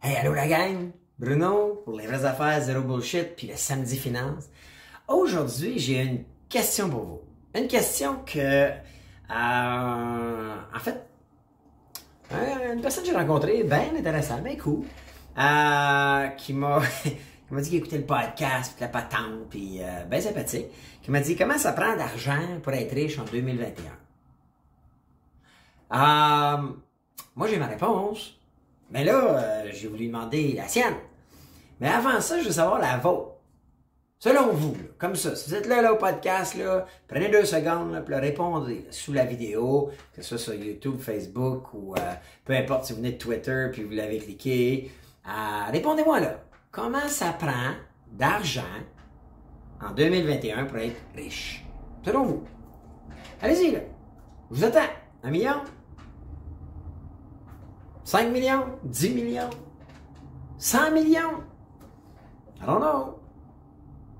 Hey, allô la gang! Bruno, pour les vraies affaires, zéro bullshit, puis le samedi finance. Aujourd'hui, j'ai une question pour vous. Une question que, en fait, une personne que j'ai rencontrée, bien intéressante, bien cool, qui m'a qui m'a dit qu'il écoutait le podcast, puis la patente, puis bien sympathique, qui m'a dit comment ça prend d'argent pour être riche en 2021. Moi, j'ai ma réponse. Mais là, j'ai voulu demander la sienne. Mais avant ça, je veux savoir la vôtre. Selon vous, là, comme ça, si vous êtes là au podcast, là, prenez 2 secondes, là, puis répondez là, sous la vidéo, que ce soit sur YouTube, Facebook, ou peu importe si vous venez de Twitter, puis vous l'avez cliqué. Répondez-moi là. Comment ça prend d'argent en 2021 pour être riche? Selon vous. Allez-y, là. Je vous attends. 1 million? 5 millions? 10 millions? 100 millions? I don't know.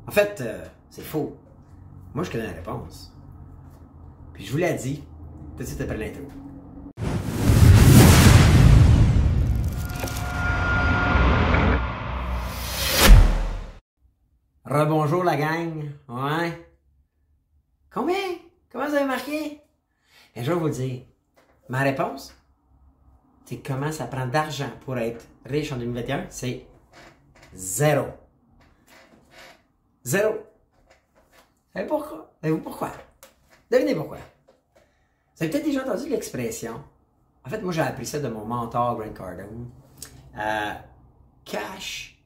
En fait, c'est faux. Moi, je connais la réponse. Puis je vous l'ai dit tout de suite après l'intro. Rebonjour la gang. Ouais. Combien? Comment vous avez marqué? Et je vais vous le dire. Ma réponse, c'est comment ça prend d'argent pour être riche en 2021, c'est zéro. Zéro. Savez pourquoi? Savez-vous pourquoi? Devinez pourquoi. Vous avez peut-être déjà entendu l'expression. En fait, moi, j'ai appris ça de mon mentor, Grant Cardone. Cash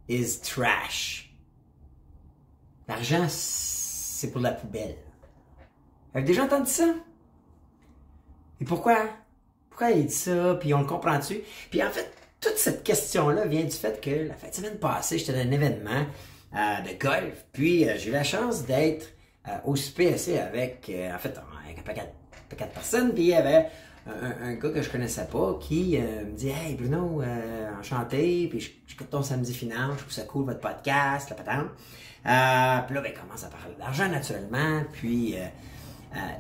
is trash. L'argent, c'est pour la poubelle. Vous avez déjà entendu ça? Et pourquoi? Pourquoi il dit ça? Puis on le comprend-tu? Puis en fait, toute cette question-là vient du fait que la fin de semaine passée, j'étais dans un événement de golf. Puis j'ai eu la chance d'être au SPSC avec, avec un paquet de personnes. Puis il y avait un gars que je connaissais pas qui me dit « Hey Bruno, enchanté, puis j'écoute ton samedi finance, je trouve ça cool votre podcast, la patente. » Puis là, ben, il commence à parler d'argent naturellement. Puis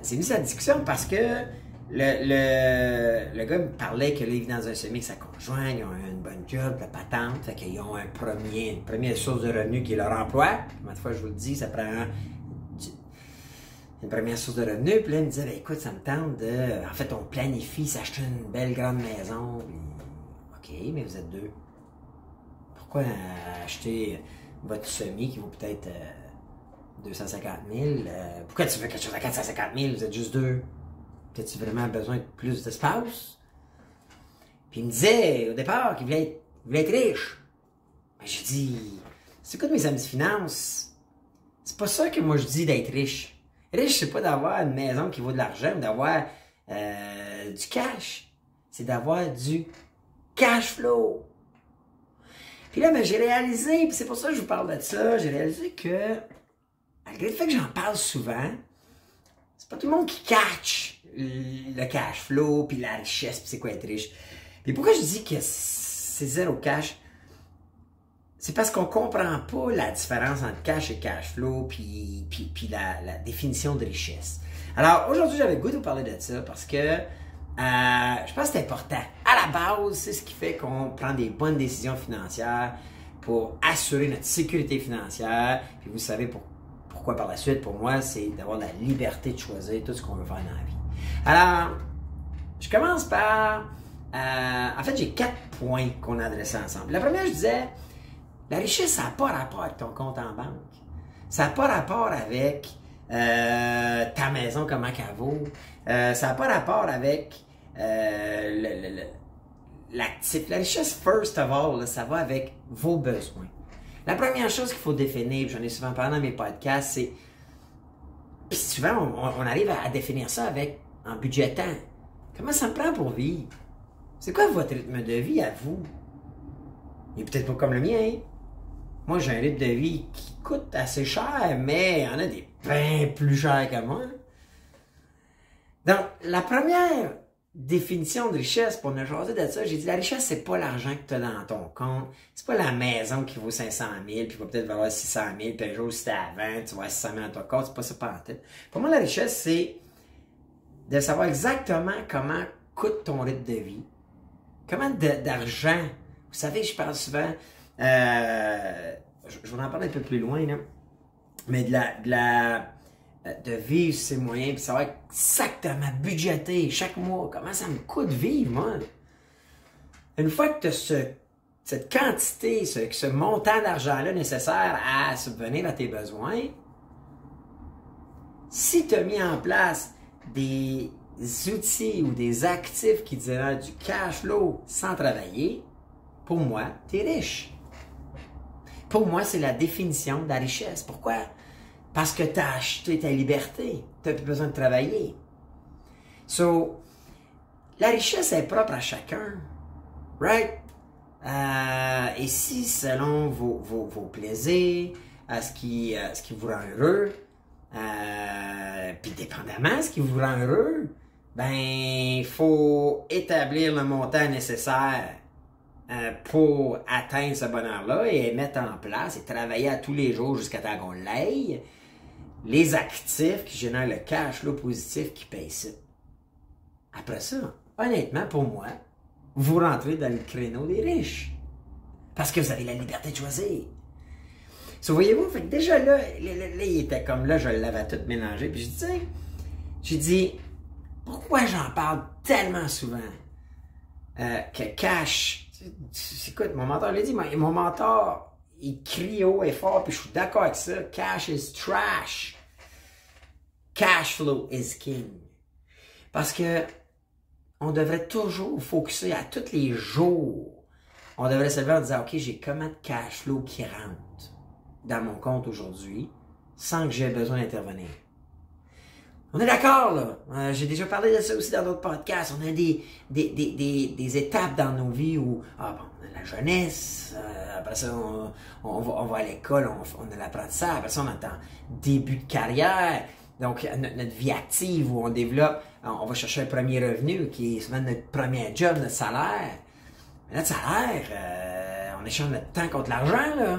c'est mis sur la discussion parce que le gars me parlait que là, il vit dans un semi avec sa conjointe, ils ont une bonne job, la patente, fait qu'ils ont une première source de revenus qui est leur emploi. Combien de fois je vous le dis, ça prend une première source de revenus. Puis là, il me disait, ben, écoute, ça me tente de... En fait, on planifie s'acheter une belle grande maison. Puis, OK, mais vous êtes deux. Pourquoi acheter votre semi qui vaut peut-être 250 000? Pourquoi tu veux quelque chose à 450 000? Vous êtes juste deux. As-tu vraiment besoin de plus d'espace? Puis il me disait au départ qu'il voulait être riche. Ben, j'ai dit, c'est quoi de mes samedis finances? C'est pas ça que moi je dis d'être riche. Riche, c'est pas d'avoir une maison qui vaut de l'argent, mais d'avoir du cash. C'est d'avoir du cash flow. Puis là, ben, j'ai réalisé, puis c'est pour ça que je vous parle de ça, j'ai réalisé que, malgré le fait que j'en parle souvent, c'est pas tout le monde qui catch le cash flow, puis la richesse, puis c'est quoi être riche. Puis pourquoi je dis que c'est zéro cash? C'est parce qu'on comprend pas la différence entre cash et cash flow, puis la définition de richesse. Alors, aujourd'hui, j'avais le goût de vous parler de ça, parce que je pense que c'est important. À la base, c'est ce qui fait qu'on prend des bonnes décisions financières pour assurer notre sécurité financière, puis vous savez pourquoi par la suite, pour moi, c'est d'avoir la liberté de choisir tout ce qu'on veut faire dans la vie. Alors, je commence par... en fait, j'ai 4 points qu'on a adressés ensemble. La première, je disais, la richesse, ça n'a pas rapport avec ton compte en banque. Ça n'a pas rapport avec ta maison, comment qu'elle vaut. Ça n'a pas rapport avec l'actif. La richesse, first of all, là, ça va avec vos besoins. La première chose qu'il faut définir, j'en ai souvent parlé dans mes podcasts, c'est... Puis souvent, on arrive à définir ça en budgétant. Comment ça me prend pour vivre? C'est quoi votre rythme de vie à vous? Il est peut-être pas comme le mien. Moi, j'ai un rythme de vie qui coûte assez cher, mais il y en a des bien plus chers que moi. Donc, la première définition de richesse, pour ne jaser de ça, j'ai dit la richesse, c'est pas l'argent que tu as dans ton compte, c'est pas la maison qui vaut 500 000, puis va peut-être valoir 600 000, puis un jour, si t'es à 20, tu vas avoir 600 000 dans ton compte, c'est pas ça par en tête. Pour moi, la richesse, c'est de savoir exactement comment coûte ton rythme de vie, comment d'argent Vous savez, je parle souvent, je vais en parler un peu plus loin, là, mais de vivre ses moyens, puis savoir exactement budgéter chaque mois, comment ça me coûte vivre, moi. Une fois que tu as cette quantité, ce montant d'argent-là nécessaire à subvenir à tes besoins, si tu as mis en place des outils ou des actifs qui te génèrent du cash flow sans travailler, pour moi, tu es riche. Pour moi, c'est la définition de la richesse. Pourquoi? Parce que tu as acheté ta liberté. Tu n'as plus besoin de travailler. So, la richesse est propre à chacun. Right? Et si, selon vos plaisirs, ce qui vous rend heureux, puis dépendamment de ce qui vous rend heureux, ben, il faut établir le montant nécessaire pour atteindre ce bonheur-là et mettre en place et travailler à tous les jours jusqu'à temps qu'on l'aille, les actifs qui génèrent le cash flow positif qui paye ça. Après ça, honnêtement, pour moi, vous rentrez dans le créneau des riches. Parce que vous avez la liberté de choisir. So, voyez-vous, fait que déjà là, il était comme là, je l'avais tout mélangé. Puis j'ai dit, pourquoi j'en parle tellement souvent? Que cash, écoute, mon mentor l'a dit, mon mentor, il crie haut et fort, puis je suis d'accord avec ça. Cash is trash. Cash flow is king. Parce que on devrait toujours focuser à tous les jours. On devrait se lever en disant, OK, j'ai combien de cash flow qui rentre dans mon compte aujourd'hui sans que j'aie besoin d'intervenir. On est d'accord, là. J'ai déjà parlé de ça aussi dans d'autres podcasts. On a des étapes dans nos vies où, on a la jeunesse, après ça, on va à l'école, on a l'apprentissage, après ça, on est en début de carrière. Donc, notre vie active où on développe, on va chercher un premier revenu qui est souvent notre premier job, notre salaire. Mais notre salaire, on échange notre temps contre l'argent, là.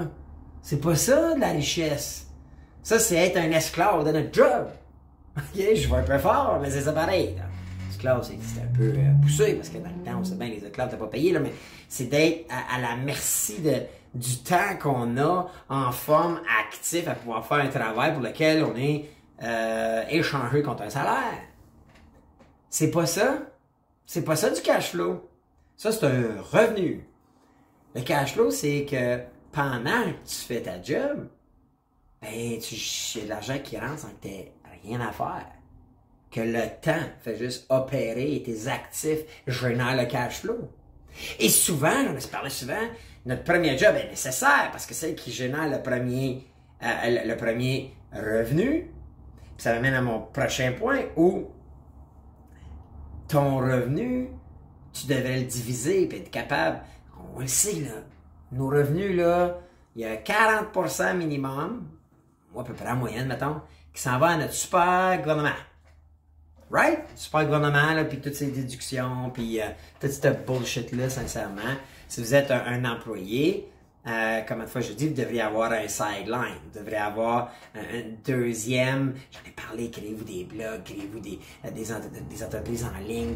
C'est pas ça, de la richesse. Ça, c'est être un esclave de notre job. OK, je vais un peu fort, mais c'est ça pareil. Esclave, c'est un peu poussé, parce que dans le temps, on sait bien, les esclaves, t'as pas payé, là, mais c'est d'être à la merci du temps qu'on a en forme active à pouvoir faire un travail pour lequel on est échangé contre un salaire. C'est pas ça. C'est pas ça du cash flow. Ça, c'est un revenu. Le cash flow, c'est que pendant que tu fais ta job, ben, il y a de l'argent qui rentre sans que tu aies rien à faire. Que le temps fait juste opérer et tes actifs génèrent le cash flow. Et souvent, j'en ai parlé souvent, notre premier job est nécessaire parce que c'est elle qui génère le premier revenu. Puis ça m'amène à mon prochain point où ton revenu, tu devrais le diviser et être capable. On le sait, là. Nos revenus, là, il y a 40% minimum, moi, à peu près en moyenne, mettons, qui s'en va à notre super gouvernement. Right? Super gouvernement, là, puis toutes ces déductions, puis toute cette bullshit-là, sincèrement. Si vous êtes un employé, comme une fois je dis, vous devriez avoir un sideline. Vous devriez avoir un deuxième. J'en ai parlé, créez-vous des blogs, créez-vous des entreprises en ligne,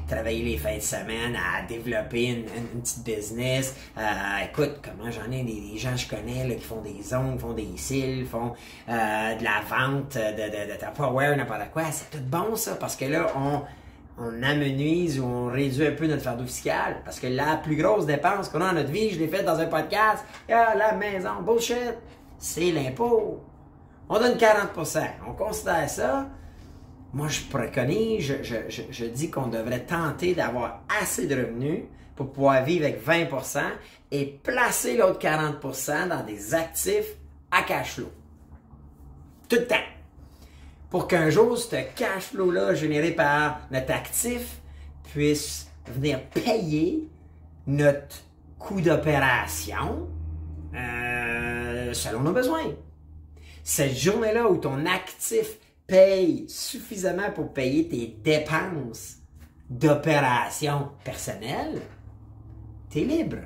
travaillez les fins de semaine à développer une petite business. Écoute, comment j'en ai des gens que je connais là, qui font des ongles, font des cils, font de la vente de Tupperware, n'importe quoi. C'est tout bon ça, parce que là, on amenuise ou on réduit un peu notre fardeau fiscal. Parce que la plus grosse dépense qu'on a dans notre vie, je l'ai faite dans un podcast, la maison, bullshit, c'est l'impôt. On donne 40%. On considère ça. Moi, je préconise, je dis qu'on devrait tenter d'avoir assez de revenus pour pouvoir vivre avec 20% et placer l'autre 40% dans des actifs à cash flow. Tout le temps. Pour qu'un jour, ce cash flow-là généré par notre actif puisse venir payer notre coût d'opération selon nos besoins. Cette journée-là où ton actif paye suffisamment pour payer tes dépenses d'opération personnelle, tu es libre.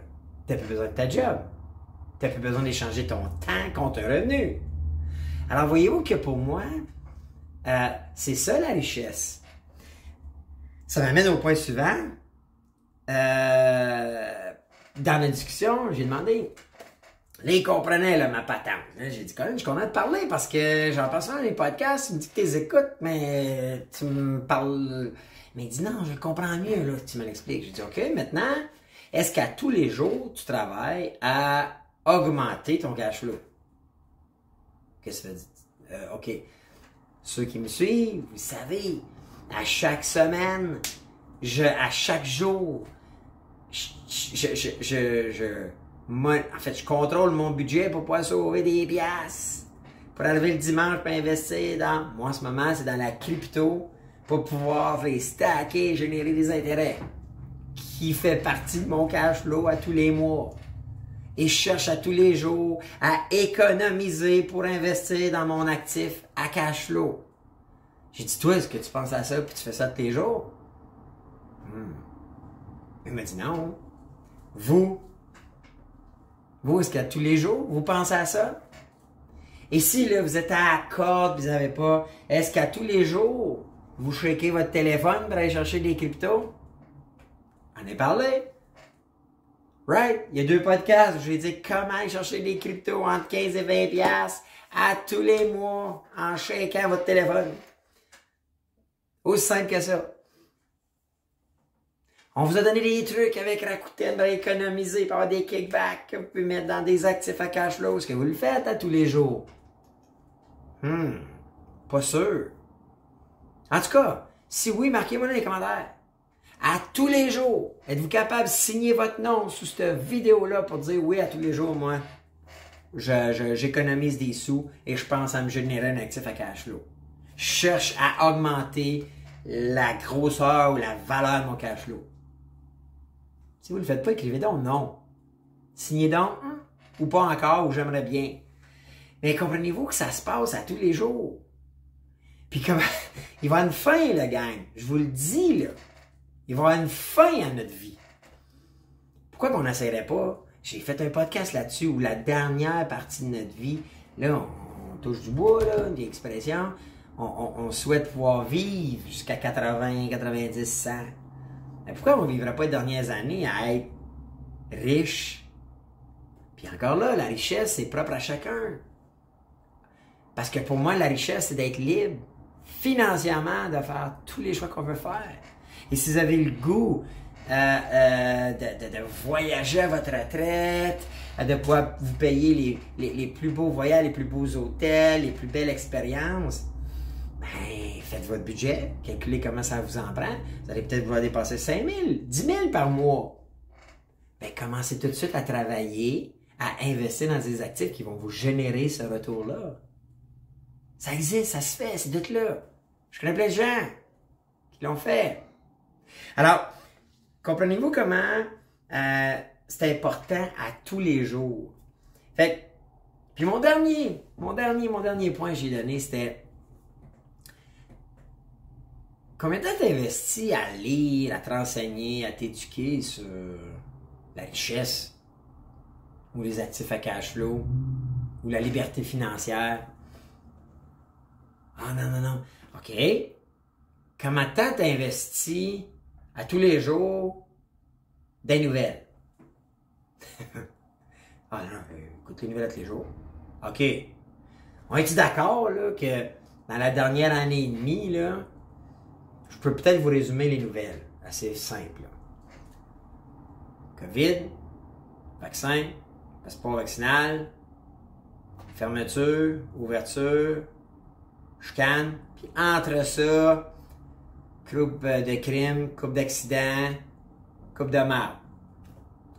Tu n'as plus besoin de ta job. Tu n'as plus besoin d'échanger ton temps contre un revenu. Alors, voyez-vous que pour moi, c'est ça la richesse. Ça m'amène au point suivant. Dans dans la discussion, j'ai demandé. Là, il comprenait là, ma patente. J'ai dit, Colin, je suis content de parler parce que j'en passe dans les podcasts, tu me dis que tu les écoutes, mais tu me parles. Mais il dit, non, je comprends mieux, là, tu me l'expliques. J'ai dit, OK, maintenant, est-ce qu'à tous les jours, tu travailles à augmenter ton cash flow? Qu'est-ce que ça veut dire? OK. Ceux qui me suivent, vous savez, à chaque semaine, à chaque jour, en fait, je contrôle mon budget pour pouvoir sauver des piastres. Pour arriver le dimanche pour investir dans, moi en ce moment, c'est dans la crypto, pour pouvoir les stacker et générer des intérêts. Qui fait partie de mon cash flow à tous les mois. Et je cherche à tous les jours à économiser pour investir dans mon actif à cash flow. J'ai dit, toi, est-ce que tu penses à ça puis tu fais ça tous les jours? Il m'a dit non. Vous, est-ce qu'à tous les jours, vous pensez à ça? Et si là, vous êtes à la corde, vous n'avez pas, est-ce qu'à tous les jours, vous shakez votre téléphone pour aller chercher des cryptos? On en a parlé. Right? Il y a 2 podcasts où je vais dire comment aller chercher des cryptos entre 15 et 20 piastres à tous les mois en shakant votre téléphone. Aussi simple que ça. On vous a donné des trucs avec Rakuten pour économiser, pour avoir des kickbacks que vous pouvez mettre dans des actifs à cash flow. Est-ce que vous le faites à tous les jours? Pas sûr. En tout cas, si oui, marquez-moi dans les commentaires. À tous les jours, êtes-vous capable de signer votre nom sous cette vidéo-là pour dire oui, à tous les jours, moi, j'économise des sous et je pense à me générer un actif à cash flow. Je cherche à augmenter la grosseur ou la valeur de mon cash flow. Si vous ne le faites pas, écrivez donc non. Signez donc ou pas encore, ou j'aimerais bien. Mais comprenez-vous que ça se passe à tous les jours. Puis comme il va y avoir une fin, la gang. Je vous le dis, là. Il va y avoir une fin à notre vie. Pourquoi on n'essaierait pas? J'ai fait un podcast là-dessus où la dernière partie de notre vie, là, on touche du bois, là, des expressions. On souhaite pouvoir vivre jusqu'à 80, 90, 100. Mais pourquoi on ne vivrait pas les dernières années à être riche? Puis encore là, la richesse, c'est propre à chacun. Parce que pour moi, la richesse, c'est d'être libre financièrement, de faire tous les choix qu'on veut faire. Et si vous avez le goût de voyager à votre retraite, de pouvoir vous payer les plus beaux voyages, les plus beaux hôtels, les plus belles expériences, ben, faites votre budget, calculez comment ça vous en prend. Vous allez peut-être vouloir dépasser 5 000, 10 000 par mois. Ben, commencez tout de suite à travailler, à investir dans des actifs qui vont vous générer ce retour-là. Ça existe, ça se fait, c'est tout là. Je connais plein de gens qui l'ont fait. Alors, comprenez-vous comment c'est important à tous les jours. Fait que, puis mon dernier point que j'ai donné, c'était combien de temps t'investis à lire, à te renseigner, à t'éduquer sur la richesse, ou les actifs à cash flow, ou la liberté financière? Ah non. OK. Comment de temps t'investis à tous les jours des nouvelles? Ah non, écoute les nouvelles à tous les jours. OK. On est-tu d'accord là, que dans la dernière année et demie, là, je peux peut-être vous résumer les nouvelles. Assez simple. Là. COVID, vaccin, passeport vaccinal, fermeture, ouverture, chicane, puis entre ça, coupe de crime, coupe d'accident, coupe de mort.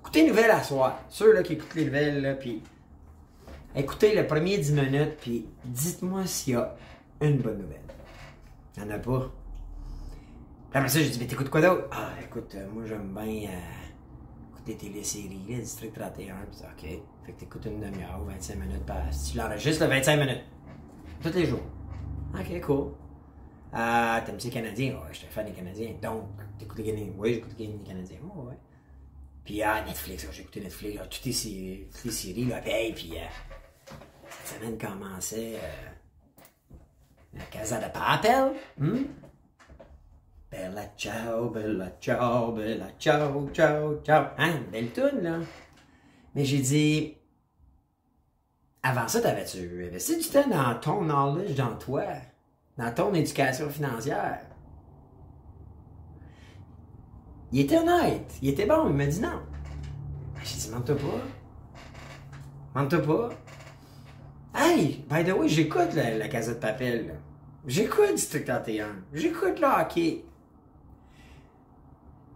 Écoutez les nouvelles à soir. Ceux là, qui écoutent les nouvelles, là, puis écoutez le premier 10 minutes, puis dites-moi s'il y a une bonne nouvelle. Il n'y en a pas. Puis après ça, j'ai dit, mais t'écoutes quoi d'autre? Ah, écoute, moi j'aime bien écouter des téléséries, là, District 31, puis OK. Fait que t'écoutes une demi-heure ou 25 minutes, si tu l'enregistres, le 25 minutes. Tous les jours. OK, cool. T'aimes-tu les Canadiens? Ouais, je suis un fan des Canadiens. Donc, t'écoutes les Canadiens? Oui, j'écoute les Canadiens. Oh, ouais. Puis, Netflix, j'ai écouté Netflix, toutes les séries, là. Puis, cette semaine commençait la Casa de Papel. bella ciao, ciao, ciao. Hein, belle toune, là. Mais j'ai dit, avant ça, t'avais-tu investi du temps dans ton knowledge, dans toi, dans ton éducation financière? Il était honnête, il était bon, il m'a dit non. J'ai dit, mente-toi pas. Mente-toi pas. Hey, by the way, j'écoute la Casa de Papel, là. J'écoute District 31. J'écoute le hockey.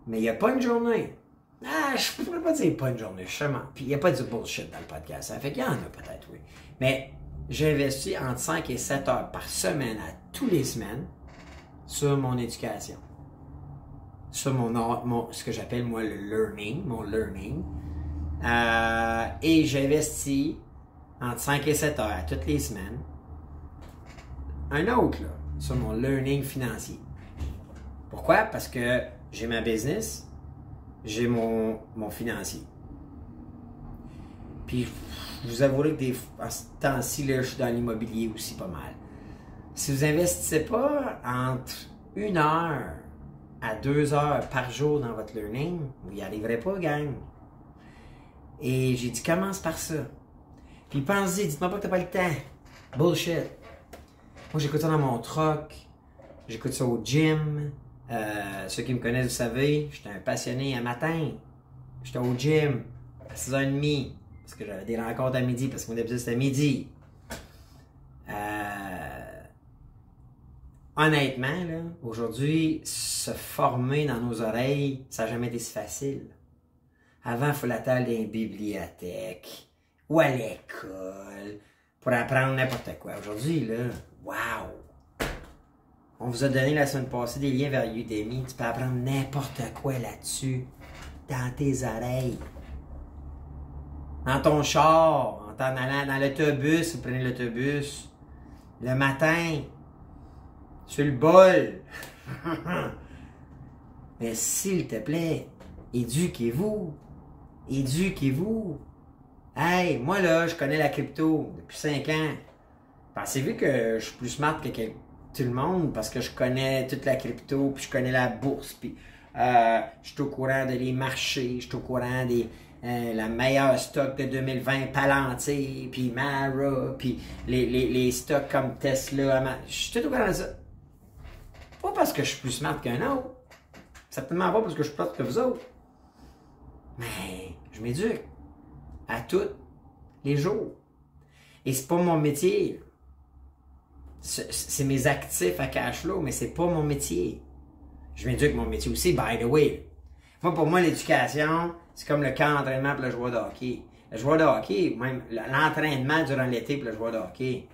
Mais il n'y a pas une journée. Ah, je pourrais pas dire pas une journée, justement. Puis il n'y a pas du bullshit dans le podcast. Ça fait qu'il y en a peut-être, oui. Mais j'investis entre 5 et 7 heures par semaine, à tous les semaines, sur mon éducation. Sur ce que j'appelle, moi, le learning, mon learning. Et j'investis entre 5 et 7 heures à toutes les semaines. Un autre, là, sur mon learning financier. Pourquoi? Parce que j'ai ma business, j'ai mon financier. Puis, je vous avouerai que en ce temps-ci, là, je suis dans l'immobilier aussi pas mal. Si vous investissez pas entre 1 heure à 2 heures par jour dans votre learning, vous n'y arriverez pas, gang. Et j'ai dit, commence par ça. Puis pensez, dites-moi pas que t'as pas le temps. Bullshit. Moi, j'écoute ça dans mon truck, j'écoute ça au gym. Ceux qui me connaissent, vous savez, j'étais un passionné un matin. J'étais au gym à 6h30, parce que j'avais des rencontres à midi, parce que mon épisode c'était à midi. Honnêtement, là, aujourd'hui, se former dans nos oreilles, ça n'a jamais été si facile. Avant, il fallait attendre dans une bibliothèque ou à l'école pour apprendre n'importe quoi. Aujourd'hui, là, wow! On vous a donné la semaine passée des liens vers Udemy. Tu peux apprendre n'importe quoi là-dessus, dans tes oreilles. Dans ton char, en t'en allant dans l'autobus, vous prenez l'autobus. Le matin, sur le bol. Mais s'il te plaît, éduquez-vous. Éduquez-vous. Hey, moi là, je connais la crypto depuis 5 ans. Pensez-vous que je suis plus smart que tout le monde parce que je connais toute la crypto, puis je connais la bourse, puis je suis au courant de les marchés, je suis au courant des la meilleure stock de 2020, Palantir, puis Mara, puis les stocks comme Tesla. Je suis tout au courant de ça. Pas parce que je suis plus smart qu'un autre. Certainement pas parce que je suis plus smart que vous autres. Mais je m'éduque à tous les jours. Et c'est pas mon métier. C'est mes actifs à cash flow, mais c'est pas mon métier. Je m'éduque mon métier aussi, by the way. Moi, pour moi, l'éducation, c'est comme le camp d'entraînement pour le joueur de hockey. Le joueur de hockey, même l'entraînement durant l'été pour le joueur de hockey.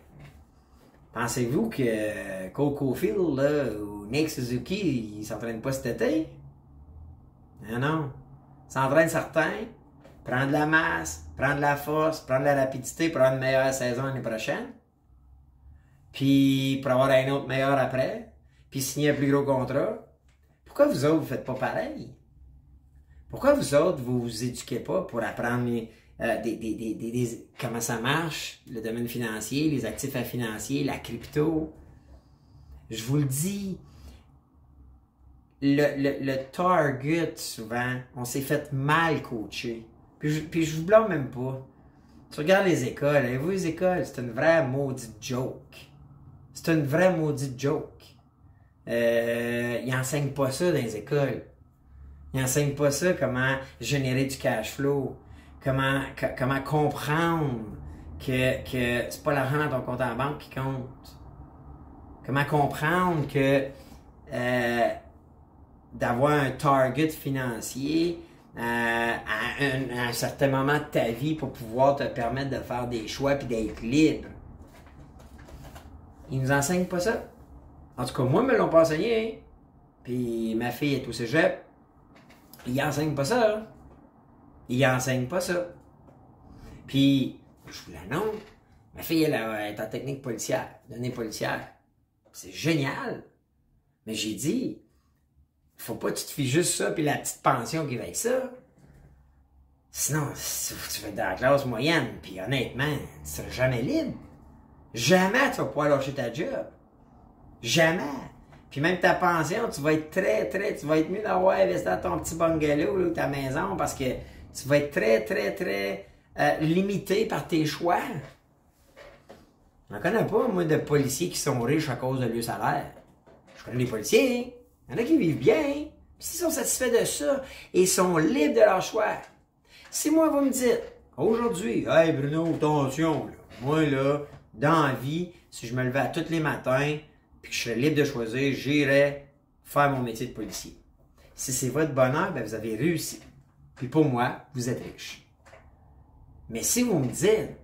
Pensez-vous que Cole Caulfield là, ou Nick Suzuki, ils s'entraînent pas cet été? Non, non. Ils s'entraînent certains, prendre de la masse, prendre de la force, prendre de la rapidité pour avoir une meilleure saison l'année prochaine. Puis pour avoir un autre meilleur après. Puis signer un plus gros contrat. Pourquoi vous autres, vous faites pas pareil? Pourquoi vous autres, vous vous éduquez pas pour apprendre comment ça marche, le domaine financier, les actifs financiers, la crypto? Je vous le dis, le target, souvent, on s'est fait mal coacher. Puis je vous blâme même pas. Tu regardes les écoles, avez-vous les écoles? C'est une vraie maudite joke. C'est une vraie maudite joke. Ils n'enseignent pas ça dans les écoles. Ils n'enseignent pas ça, comment générer du cash flow, comment comprendre que c'est pas l'argent dans ton compte en banque qui compte. Comment comprendre que d'avoir un target financier à un certain moment de ta vie pour pouvoir te permettre de faire des choix et d'être libre. Ils nous enseignent pas ça. En tout cas, moi, ils me l'ont pas enseigné. Hein? Puis ma fille est au cégep. Ils enseignent pas ça. Hein? Ils enseignent pas ça. Puis, je vous l'annonce, ma fille, elle est en technique policière, donnée policière. C'est génial. Mais j'ai dit, faut pas que tu te fies juste ça puis la petite pension qui va avec ça. Sinon, tu vas être dans la classe moyenne. Puis honnêtement, tu seras jamais libre. Jamais tu vas pouvoir lâcher ta job. Jamais. Puis même ta pension, tu vas être tu vas être mieux d'avoir investi dans ton petit bungalow là, ou ta maison parce que tu vas être très limité par tes choix. Je ne connais pas, moi, de policiers qui sont riches à cause de leur salaire. Je connais des policiers, il y en a qui vivent bien, puis s'ils sont satisfaits de ça et sont libres de leur choix. Si moi, vous me dites, aujourd'hui, hey Bruno, attention, là, moi, là, dans la vie, si je me levais à tous les matins, puis que je serais libre de choisir, j'irais faire mon métier de policier. Si c'est votre bonheur, ben vous avez réussi. Puis pour moi, vous êtes riche. Mais si vous me dites,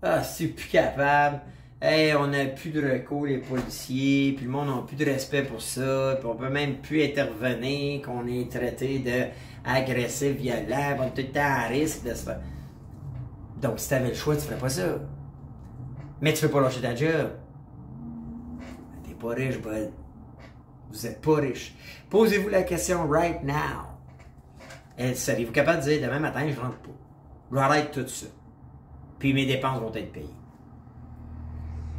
ah, c'est plus capable, hey, on n'a plus de recours, les policiers, puis le monde n'a plus de respect pour ça, puis on peut même plus intervenir, qu'on est traité d'agressif, violent, on est tout le temps à risque de se faire. Donc, si tu avais le choix, tu ferais pas ça. Mais tu ne peux pas lâcher ta job. T'es pas riche, bud. Vous êtes pas riche. Posez-vous la question right now. Seriez-vous capable de dire demain matin, je rentre pas. J'arrête tout ça. Puis mes dépenses vont être payées.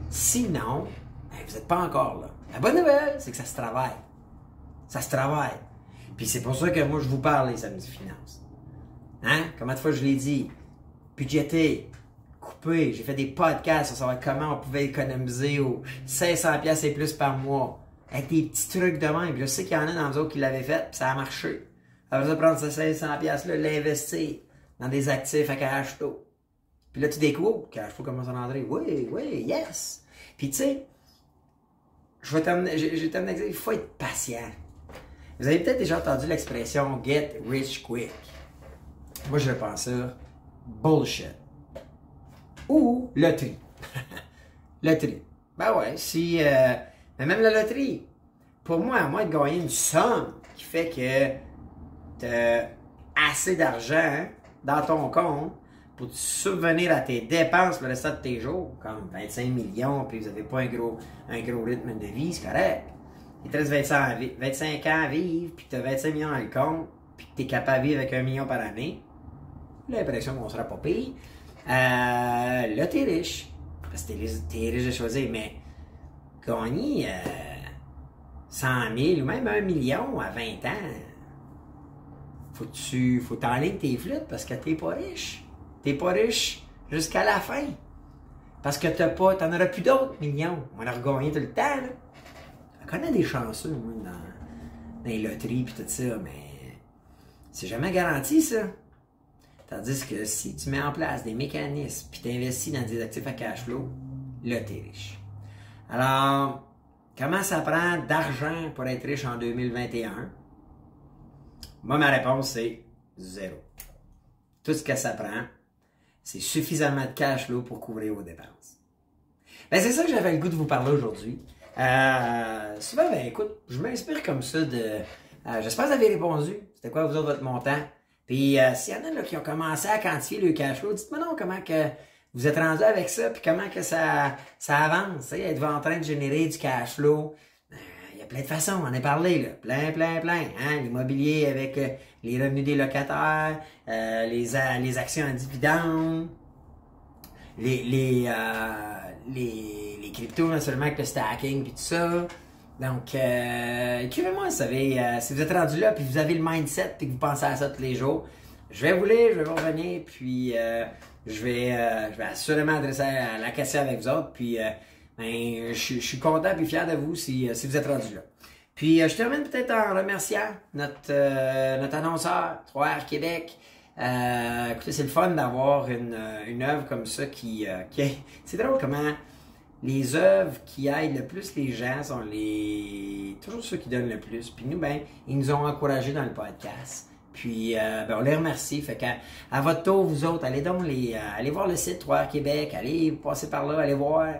Sinon, vous n'êtes pas encore là. La bonne nouvelle, c'est que ça se travaille. Ça se travaille. Puis c'est pour ça que moi, je vous parle les samedis finances. Hein? Combien de fois je l'ai dit? Budgéter, couper. J'ai fait des podcasts sur savoir comment on pouvait économiser aux 500$ et plus par mois. Avec des petits trucs de même. Puis je sais qu'il y en a dans vous autres qui l'avaient fait, puis ça a marché. Après ça, prendre ces 500$-là, l'investir dans des actifs à cash flow. Puis là, tu découvres, cash flow commence à rentrer. Oui, yes. Puis tu sais, je vais t'amener, il faut être patient. Vous avez peut-être déjà entendu l'expression get rich quick. Moi, je pense ça bullshit. Ou loterie. Loterie. Ben ouais, si. Mais même la loterie. Pour moi, à moins de gagner une somme qui fait que tu as assez d'argent dans ton compte pour te subvenir à tes dépenses le restant de tes jours, comme 25 millions, puis vous n'avez pas un gros rythme de vie, c'est correct. Il te reste 25 ans à vivre, puis tu as 25 millions dans le compte, puis que tu es capable de vivre avec 1 million par année. J'ai l'impression qu'on ne sera pas payé. Là, tu es riche. Parce que tu es riche de choisir, mais gagner 100 000 ou même 1 million à 20 ans, faut t'enligner tes flûtes parce que t'es pas riche. T'es pas riche jusqu'à la fin. Parce que t'en auras plus d'autres millions. On a regagné tout le temps, là. Je connais des chanceux, moi, dans les loteries pis tout ça, mais c'est jamais garanti, ça. Tandis que si tu mets en place des mécanismes pis t'investis dans des actifs à cash flow, là, t'es riche. Alors, comment ça prend d'argent pour être riche en 2021? Moi, ma réponse, c'est 0. Tout ce que ça prend, c'est suffisamment de cash flow pour couvrir vos dépenses. Ben, c'est ça que j'avais le goût de vous parler aujourd'hui. Souvent, ben, écoute, je m'inspire comme ça de... j'espère que vous avez répondu. C'était quoi, vous autres, votre montant? Puis, s'il y en a là, qui ont commencé à quantifier le cash flow, dites-moi non comment que vous êtes rendu avec ça, puis comment que ça avance. Êtes-vous en train de générer du cash flow? Il y a plein de façons, on en a parlé, là. Plein. Hein? L'immobilier avec les revenus des locataires, les actions en dividendes, les cryptos, non seulement avec le stacking puis tout ça. Donc, écrivez-moi, vous savez, si vous êtes rendu là puis vous avez le mindset puis que vous pensez à ça tous les jours, je vais vous lire, je vais vous revenir, puis je vais assurément adresser la question avec vous autres, puis ben, je suis content et fier de vous si vous êtes rendu là. Puis je termine peut-être en remerciant notre annonceur, 3R Québec. Écoutez, c'est le fun d'avoir une œuvre comme ça qui c'est drôle comment les œuvres qui aident le plus les gens sont toujours ceux qui donnent le plus. Puis nous, ben, ils nous ont encouragés dans le podcast. Puis, ben, on les remercie. Fait qu'à votre tour, vous autres, allez voir le site 3R Québec, allez passer par là, allez voir.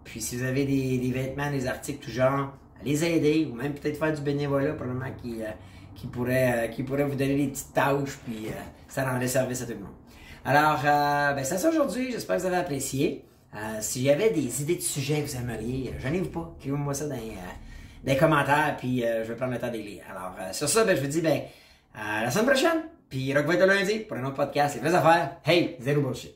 Puis, si vous avez des vêtements, des articles, tout genre, allez les aider, ou même peut-être faire du bénévolat, probablement qui pourrait vous donner des petites tâches, puis ça rendrait service à tout le monde. Alors, ben, c'est ça aujourd'hui. J'espère que vous avez apprécié. S'il y avait des idées de sujets que vous aimeriez, gênez-vous pas, écrivez-moi ça dans les commentaires, puis je vais prendre le temps de les lire. Alors, sur ça, ben, je vous dis, ben, à la semaine prochaine, puis Rock va être le lundi pour un autre podcast, les vraies affaires, hey, zéro bullshit.